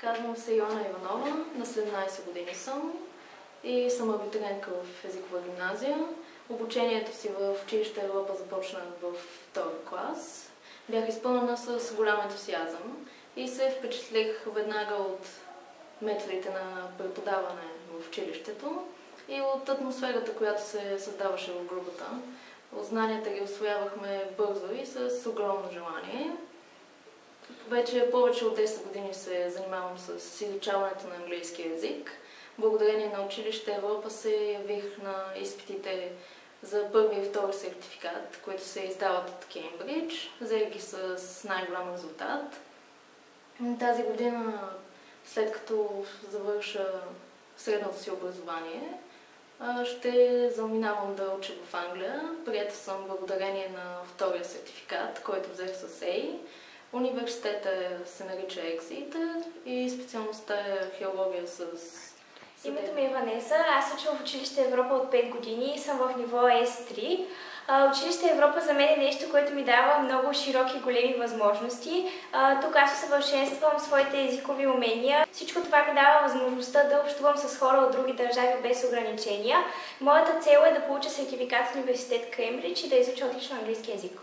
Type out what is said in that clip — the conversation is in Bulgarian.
Казвам се Йоана Иванова, на 17 години съм и съм абитуриентка в езикова гимназия. Обучението си в училище Европа започна в втори клас. Бях изпълнена с голям ентусиазъм и се впечатлих веднага от методите на преподаване в училището и от атмосферата, която се създаваше в групата. Знанията ги усвоявахме бързо и с огромно желание. Вече повече от 10 години се занимавам с изучаването на английски език. Благодарение на училище Европа се явих на изпитите за първи и втори сертификат, които се издават от Кембридж. Взех ги с най-голям резултат. Тази година, след като завърша средното си образование, ще заминавам да уча в Англия. Приета съм благодарение на втория сертификат, който взех с A. Университетът се нарича Exeter и специалността е археология с... Името ми е Ванеса. Аз уча в училище Европа от 5 години и съм в ниво S3. Училище Европа за мен е нещо, което ми дава много широки и големи възможности. Тук аз усъвършенствам своите езикови умения. Всичко това ми дава възможността да общувам с хора от други държави без ограничения. Моята цел е да получа сертификат в университет Кембридж и да изуча отлично английски език.